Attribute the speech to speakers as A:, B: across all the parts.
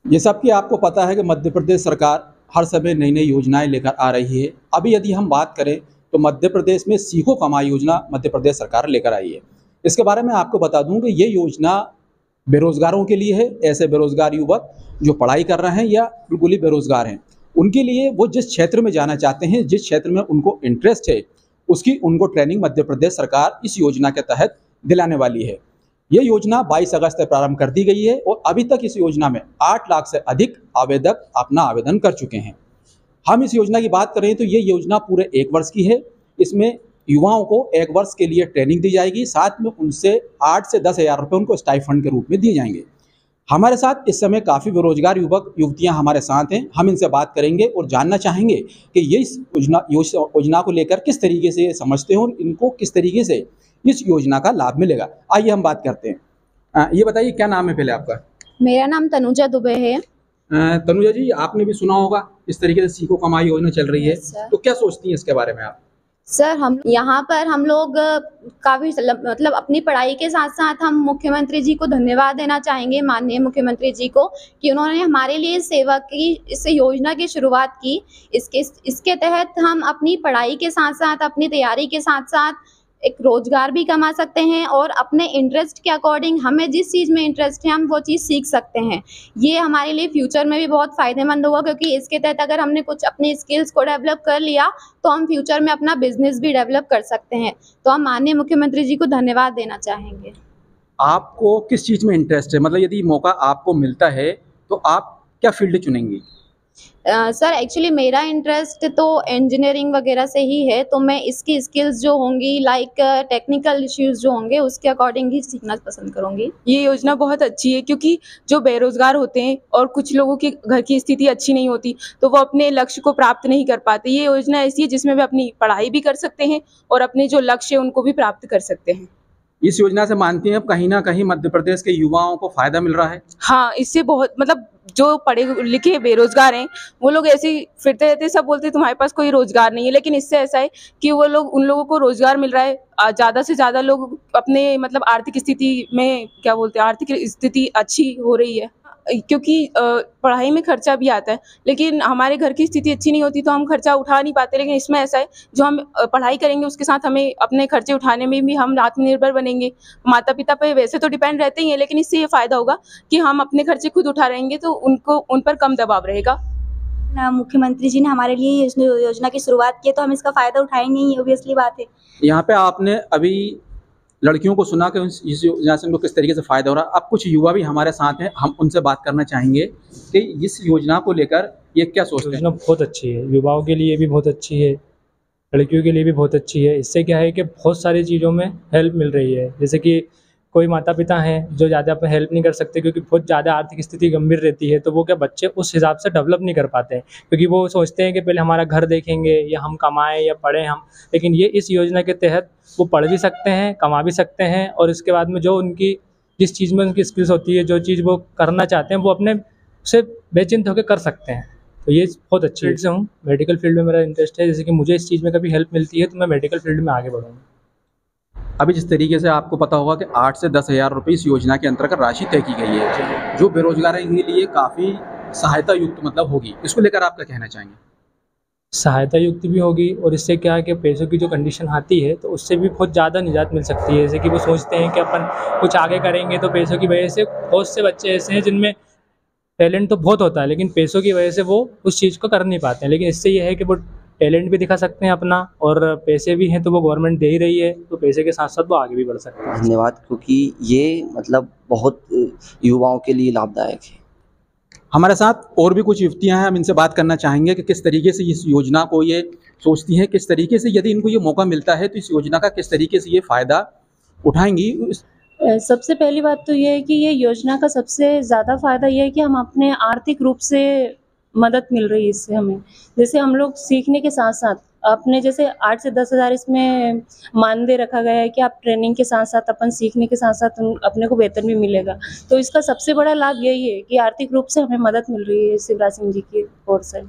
A: जैसा कि आपको पता है कि मध्य प्रदेश सरकार हर समय नई नई योजनाएं लेकर आ रही है। अभी यदि हम बात करें तो मध्य प्रदेश में सीखो कमाई योजना मध्य प्रदेश सरकार लेकर आई है। इसके बारे में आपको बता दूं कि ये योजना बेरोजगारों के लिए है। ऐसे बेरोजगार युवक जो पढ़ाई कर रहे हैं या बिल्कुल ही बेरोजगार हैं, उनके लिए वो जिस क्षेत्र में जाना चाहते हैं, जिस क्षेत्र में उनको इंटरेस्ट है, उसकी उनको ट्रेनिंग मध्य प्रदेश सरकार इस योजना के तहत दिलाने वाली है। ये योजना 22 अगस्त से प्रारंभ कर दी गई है और अभी तक इस योजना में 8 लाख से अधिक आवेदक अपना आवेदन कर चुके हैं। हम इस योजना की बात करें तो ये योजना पूरे 1 वर्ष की है। इसमें युवाओं को 1 वर्ष के लिए ट्रेनिंग दी जाएगी, साथ में उनसे 8 से 10 हज़ार रुपये उनको स्टाइफंड के रूप में दिए जाएंगे। हमारे साथ इस समय काफ़ी बेरोजगार युवक युवतियां हमारे साथ हैं। हम इनसे बात करेंगे और जानना चाहेंगे कि ये इस योजना को लेकर किस तरीके से ये समझते हैं और इनको किस तरीके से इस योजना का लाभ मिलेगा। आइए हम बात करते हैं। ये बताइए, क्या नाम है पहले आपका?
B: मेरा नाम तनुजा दुबे है।
A: तनुजा जी, आपने भी सुना होगा इस तरीके से सीखो कमाई योजना चल रही है, तो क्या सोचती हैं इसके बारे में आप?
B: सर, हम यहाँ पर हम लोग काफ़ी मतलब अपनी पढ़ाई के साथ-साथ हम मुख्यमंत्री जी को धन्यवाद देना चाहेंगे, माननीय मुख्यमंत्री जी को, कि उन्होंने हमारे लिए सेवा की, इस योजना की शुरुआत की। इसके तहत हम अपनी पढ़ाई के साथ-साथ, अपनी तैयारी के साथ-साथ एक रोज़गार भी कमा सकते हैं और अपने इंटरेस्ट के अकॉर्डिंग हमें जिस चीज़ में इंटरेस्ट है, हम वो चीज़ सीख सकते हैं। ये हमारे लिए फ्यूचर में भी बहुत फ़ायदेमंद होगा, क्योंकि इसके तहत अगर हमने कुछ अपनी स्किल्स को डेवलप कर लिया, तो हम फ्यूचर में अपना बिज़नेस भी डेवलप कर सकते हैं। तो हम माननीय मुख्यमंत्री जी को धन्यवाद देना चाहेंगे।
A: आपको किस चीज़ में इंटरेस्ट है? मतलब यदि मौका आपको मिलता है तो आप क्या फील्ड चुनेंगी?
B: सर, एक्चुअली मेरा इंटरेस्ट तो इंजीनियरिंग वगैरह से ही है, तो मैं इसकी स्किल्स जो होंगी, लाइक टेक्निकल इश्यूज़ जो होंगे, उसके अकॉर्डिंग ही सीखना पसंद करूँगी।
C: ये योजना बहुत अच्छी है, क्योंकि जो बेरोज़गार होते हैं और कुछ लोगों के घर की स्थिति अच्छी नहीं होती, तो वो अपने लक्ष्य को प्राप्त नहीं कर पाते। ये योजना ऐसी है जिसमें वे अपनी पढ़ाई भी कर सकते हैं और अपने जो लक्ष्य है उनको भी प्राप्त कर सकते हैं।
A: इस योजना से मानती हैं अब कहीं न कहीं मध्य प्रदेश के युवाओं को फ़ायदा मिल रहा है?
C: हाँ, इससे बहुत मतलब जो पढ़े-लिखे बेरोज़गार हैं, वो लोग ऐसे ही फिरते रहते हैं, सब बोलते हैं तुम्हारे पास कोई रोज़गार नहीं है, लेकिन इससे ऐसा है कि वो लोग उन लोगों को रोज़गार मिल रहा है। ज़्यादा से ज़्यादा लोग अपने मतलब आर्थिक स्थिति में क्या बोलते हैं, आर्थिक स्थिति अच्छी हो रही है। क्योंकि पढ़ाई में खर्चा भी आता है, लेकिन हमारे घर की स्थिति अच्छी नहीं होती तो हम खर्चा उठा नहीं पाते, लेकिन इसमें ऐसा है, जो हम पढ़ाई करेंगे उसके साथ हमें अपने खर्चे उठाने में भी हम आत्मनिर्भर बनेंगे। माता-पिता पे वैसे तो डिपेंड रहते ही हैं, लेकिन इससे ये फ़ायदा होगा कि हम अपने खर्चे खुद उठा रहेंगे, तो उनको उन पर कम दबाव रहेगा।
D: मुख्यमंत्री जी ने हमारे लिए इस योजना की शुरुआत की है, तो हम इसका फ़ायदा उठाएँगे ही, ऑब्वियसली बात है।
A: यहाँ पे आपने अभी लड़कियों को सुना कि इस योजना से उनको किस तरीके से फ़ायदा हो रहा है। अब कुछ युवा भी हमारे साथ हैं, हम उनसे बात करना चाहेंगे कि इस योजना को लेकर ये क्या सोचते हैं?
E: योजना बहुत अच्छी है, युवाओं के लिए भी बहुत अच्छी है, लड़कियों के लिए भी बहुत अच्छी है। इससे क्या है कि बहुत सारी चीज़ों में हेल्प मिल रही है। जैसे कि कोई माता-पिता हैं जो ज़्यादा अपना हेल्प नहीं कर सकते, क्योंकि बहुत ज़्यादा आर्थिक स्थिति गंभीर रहती है, तो वो क्या बच्चे उस हिसाब से डेवलप नहीं कर पाते हैं, क्योंकि वो सोचते हैं कि पहले हमारा घर देखेंगे या हम कमाएँ या पढ़ें हम। लेकिन ये इस योजना के तहत वो पढ़ भी सकते हैं, कमा भी सकते हैं और इसके बाद में जो उनकी जिस चीज़ में उनकी स्किल्स होती है, जो चीज़ वो करना चाहते हैं, वो अपने से बेचिंत होकर कर सकते हैं। तो ये बहुत अच्छी फील्ड से हूँ, मेडिकल फील्ड में मेरा इंटरेस्ट है। जैसे कि मुझे इस चीज़ में कभी हेल्प मिलती है तो मैं मेडिकल फील्ड में आगे बढ़ूँगा।
A: अभी जिस तरीके से आपको पता होगा कि 8 से 10 हज़ार रुपये इस योजना के अंतर्गत राशि तय की गई है, जो बेरोजगारों के लिए काफ़ी सहायता युक्त मतलब होगी। इसको लेकर आप क्या कहना चाहेंगे?
E: सहायता युक्त भी होगी और इससे क्या है कि पैसों की जो कंडीशन आती है तो उससे भी बहुत ज़्यादा निजात मिल सकती है। जैसे कि वो सोचते हैं कि अपन कुछ आगे करेंगे, तो पैसों की वजह से बहुत से बच्चे ऐसे हैं जिनमें टैलेंट तो बहुत होता है, लेकिन पैसों की वजह से वो उस चीज़ को कर नहीं पाते हैं। लेकिन इससे ये है कि वो टैलेंट भी दिखा सकते हैं अपना, और पैसे भी हैं तो वो गवर्नमेंट दे ही रही है, तो पैसे के साथ साथ वो आगे भी बढ़ सकते हैं।
F: धन्यवाद, क्योंकि ये मतलब बहुत युवाओं के लिए लाभदायक है।
A: हमारे साथ और भी कुछ युवतियां हैं, हम इनसे बात करना चाहेंगे कि किस तरीके से इस योजना को ये सोचती हैं, किस तरीके से यदि इनको ये मौका मिलता है तो इस योजना का किस तरीके से ये फ़ायदा उठाएंगी।
G: सबसे पहली बात तो ये है कि ये योजना का सबसे ज़्यादा फ़ायदा ये है कि हम अपने आर्थिक रूप से मदद मिल रही है इससे हमें। जैसे हम लोग सीखने के साथ-साथ अपने जैसे 8 से 10 हज़ार इसमें मानदेय रखा गया है कि आप ट्रेनिंग के साथ-साथ अपन सीखने के साथ-साथ अपने को वेतन भी मिलेगा। तो इसका सबसे बड़ा लाभ यही है कि आर्थिक रूप से हमें मदद मिल रही है शिवराज सिंह जी की ओर से।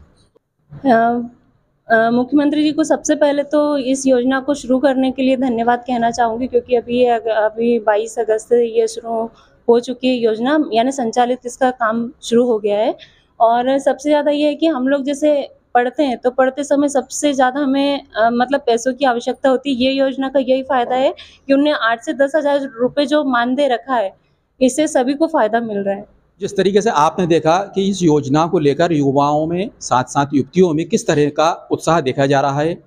G: मुख्यमंत्री जी को सबसे पहले तो इस योजना को शुरू करने के लिए धन्यवाद कहना चाहूँगी, क्योंकि अभी 22 अगस्त से ये शुरू हो चुकी है योजना, यानी संचालित इसका काम शुरू हो गया है। और सबसे ज़्यादा ये है कि हम लोग जैसे पढ़ते हैं तो पढ़ते समय सबसे ज़्यादा हमें मतलब पैसों की आवश्यकता होती है। ये योजना का यही फ़ायदा है कि उन्होंने 8 से 10,000 रुपये जो मानदेय रखा है, इससे सभी को फ़ायदा मिल रहा है।
A: जिस तरीके से आपने देखा कि इस योजना को लेकर युवाओं में साथ साथ युवतियों में किस तरह का उत्साह देखा जा रहा है,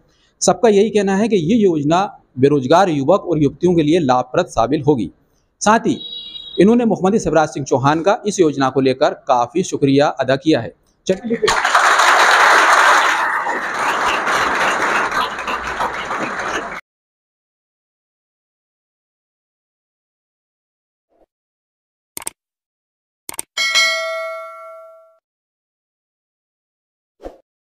A: सबका यही कहना है कि ये योजना बेरोजगार युवक और युवतियों के लिए लाभप्रद साबित होगी। साथ ही इन्होंने मुख्यमंत्री शिवराज सिंह चौहान का इस योजना को लेकर काफ़ी शुक्रिया अदा किया है। चलिए